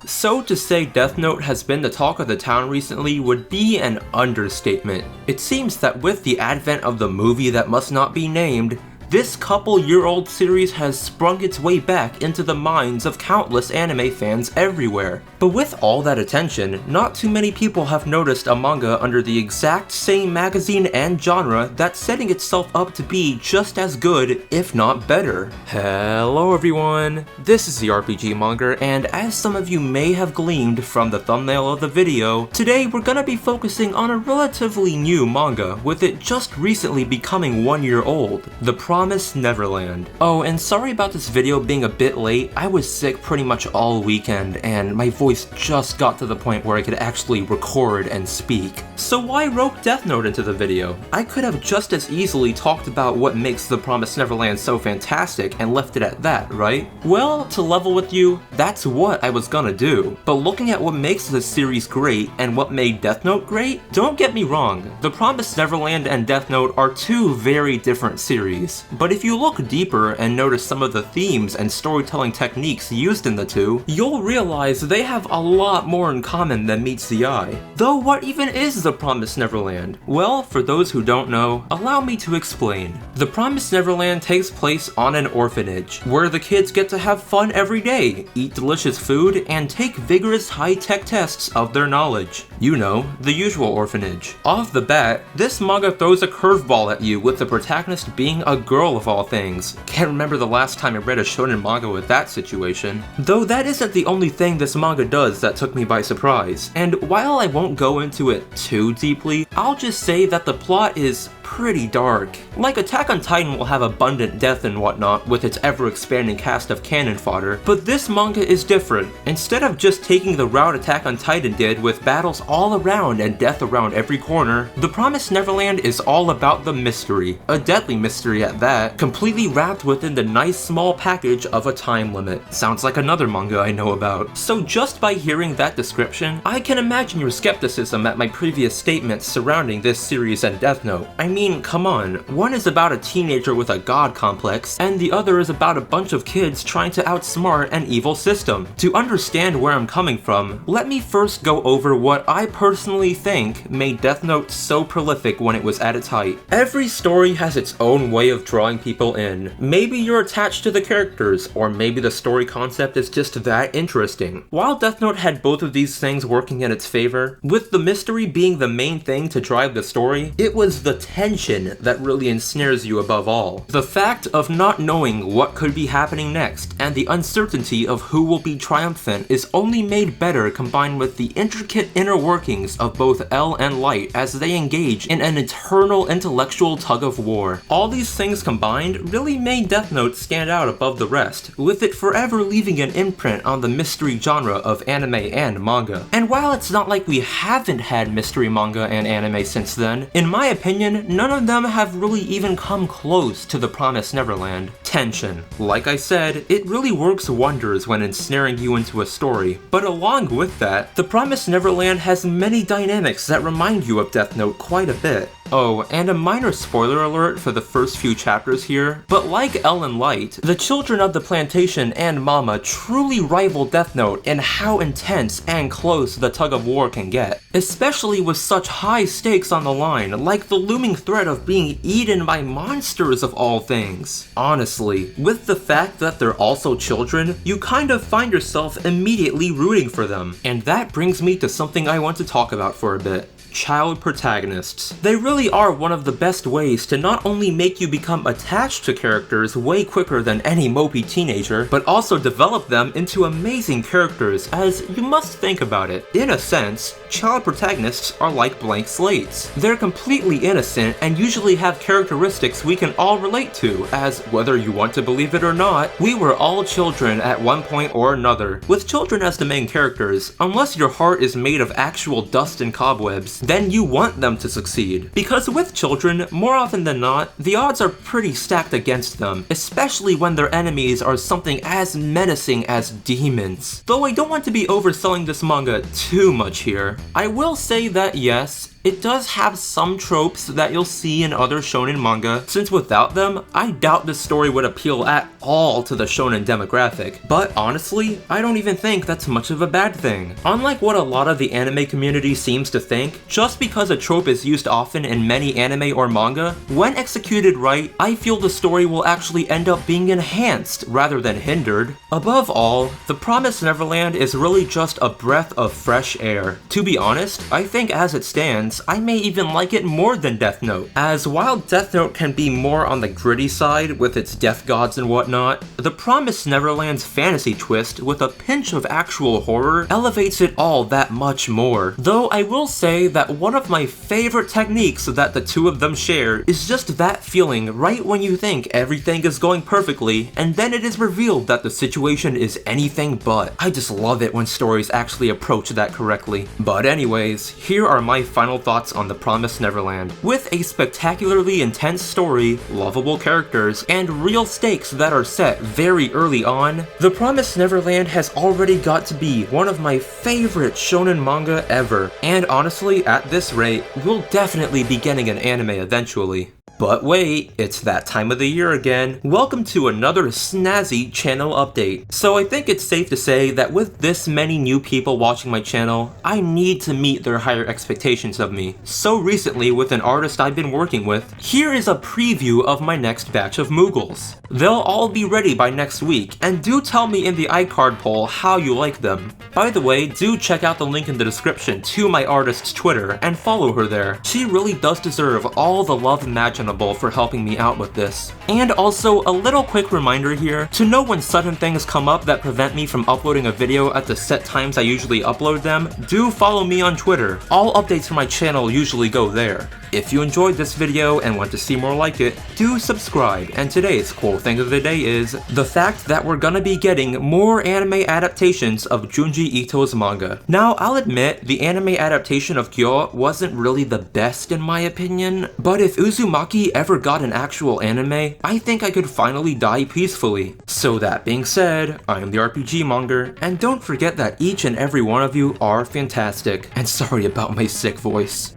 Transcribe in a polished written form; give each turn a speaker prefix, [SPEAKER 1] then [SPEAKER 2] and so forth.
[SPEAKER 1] So to say Death Note has been the talk of the town recently would be an understatement. It seems that with the advent of the movie that must not be named, this couple-year-old series has sprung its way back into the minds of countless anime fans everywhere. But with all that attention, not too many people have noticed a manga under the exact same magazine and genre that's setting itself up to be just as good, if not better. Hello everyone, this is the RPG Monger, and as some of you may have gleaned from the thumbnail of the video, today we're gonna be focusing on a relatively new manga, with it just recently becoming 1 year old, the Promised Neverland. Oh, and sorry about this video being a bit late. I was sick pretty much all weekend, and my voice just got to the point where I could actually record and speak. So why rope Death Note into the video? I could have just as easily talked about what makes the Promised Neverland so fantastic and left it at that, right? Well, to level with you, that's what I was gonna do. But looking at what makes this series great and what made Death Note great, don't get me wrong, the Promised Neverland and Death Note are two very different series. But if you look deeper and notice some of the themes and storytelling techniques used in the two, you'll realize they have a lot more in common than meets the eye. Though what even is the Promised Neverland? Well, for those who don't know, allow me to explain. The Promised Neverland takes place on an orphanage, where the kids get to have fun every day, eat delicious food, and take vigorous high-tech tests of their knowledge. You know, the usual orphanage. Off the bat, this manga throws a curveball at you with the protagonist being a girl of all things. Can't remember the last time I read a shonen manga with that situation. Though that isn't the only thing this manga does that took me by surprise. And while I won't go into it too deeply, I'll just say that the plot is pretty dark. Like Attack on Titan will have abundant death and whatnot with its ever-expanding cast of cannon fodder, but this manga is different. Instead of just taking the route Attack on Titan did with battles all around and death around every corner, The Promised Neverland is all about the mystery, a deadly mystery at that, completely wrapped within the nice small package of a time limit. Sounds like another manga I know about. So just by hearing that description, I can imagine your skepticism at my previous statements surrounding this series and Death Note. I mean, come on, one is about a teenager with a god complex, and the other is about a bunch of kids trying to outsmart an evil system. To understand where I'm coming from, let me first go over what I personally think made Death Note so prolific when it was at its height. Every story has its own way of drawing people in. Maybe you're attached to the characters, or maybe the story concept is just that interesting. While Death Note had both of these things working in its favor, with the mystery being the main thing to drive the story, it was the tension that really ensnares you above all. The fact of not knowing what could be happening next, and the uncertainty of who will be triumphant is only made better combined with the intricate inner workings of both L and Light as they engage in an eternal intellectual tug of war. All these things combined really made Death Note stand out above the rest, with it forever leaving an imprint on the mystery genre of anime and manga. And while it's not like we haven't had mystery manga and anime since then, in my opinion, none of them have really even come close to The Promised Neverland. Tension. Like I said, it really works wonders when ensnaring you into a story, but along with that, The Promised Neverland has many dynamics that remind you of Death Note quite a bit. Oh, and a minor spoiler alert for the first few chapters here, but like L and Light, the children of the plantation and Mama truly rival Death Note in how intense and close the tug of war can get, especially with such high stakes on the line, like the looming threat of being eaten by monsters of all things. Honestly, with the fact that they're also children, you kind of find yourself immediately rooting for them. And that brings me to something I want to talk about for a bit. Child protagonists. They really are one of the best ways to not only make you become attached to characters way quicker than any mopey teenager, but also develop them into amazing characters, as you must think about it. In a sense, child protagonists are like blank slates. They're completely innocent and usually have characteristics we can all relate to, as whether you want to believe it or not, we were all children at one point or another. With children as the main characters, unless your heart is made of actual dust and cobwebs, then you want them to succeed. Because with children, more often than not, the odds are pretty stacked against them, especially when their enemies are something as menacing as demons. Though I don't want to be overselling this manga too much here, I will say that yes, It does have some tropes that you'll see in other shonen manga, since without them, I doubt this story would appeal at all to the shonen demographic. But honestly, I don't even think that's much of a bad thing. Unlike what a lot of the anime community seems to think, just because a trope is used often in many anime or manga, when executed right, I feel the story will actually end up being enhanced rather than hindered. Above all, The Promised Neverland is really just a breath of fresh air. To be honest, I think as it stands, I may even like it more than Death Note, as while Death Note can be more on the gritty side with its death gods and whatnot, The Promised Neverland's fantasy twist with a pinch of actual horror elevates it all that much more. Though I will say that one of my favorite techniques that the two of them share is just that feeling right when you think everything is going perfectly, and then it is revealed that the situation is anything but. I just love it when stories actually approach that correctly. But anyways, here are my final thoughts on The Promised Neverland. With a spectacularly intense story, lovable characters, and real stakes that are set very early on, The Promised Neverland has already got to be one of my favorite shonen manga ever, and honestly, at this rate, we'll definitely be getting an anime eventually. But wait, it's that time of the year again. Welcome to another snazzy channel update. So I think it's safe to say that with this many new people watching my channel, I need to meet their higher expectations of me. So recently, with an artist I've been working with, here is a preview of my next batch of Moogles. They'll all be ready by next week, and do tell me in the iCard poll how you like them. By the way, do check out the link in the description to my artist's Twitter and follow her there. She really does deserve all the love imaginable for helping me out with this. And also, a little quick reminder here, to know when sudden things come up that prevent me from uploading a video at the set times I usually upload them, do follow me on Twitter. All updates for my channel usually go there. If you enjoyed this video and want to see more like it, do subscribe, and today's cool thing of the day is the fact that we're gonna be getting more anime adaptations of Junji Ito's manga. Now, I'll admit, the anime adaptation of Kyo wasn't really the best in my opinion, but if Uzumaki ever got an actual anime, I think I could finally die peacefully. So that being said, I am the RPG Monger, and don't forget that each and every one of you are fantastic, and sorry about my sick voice.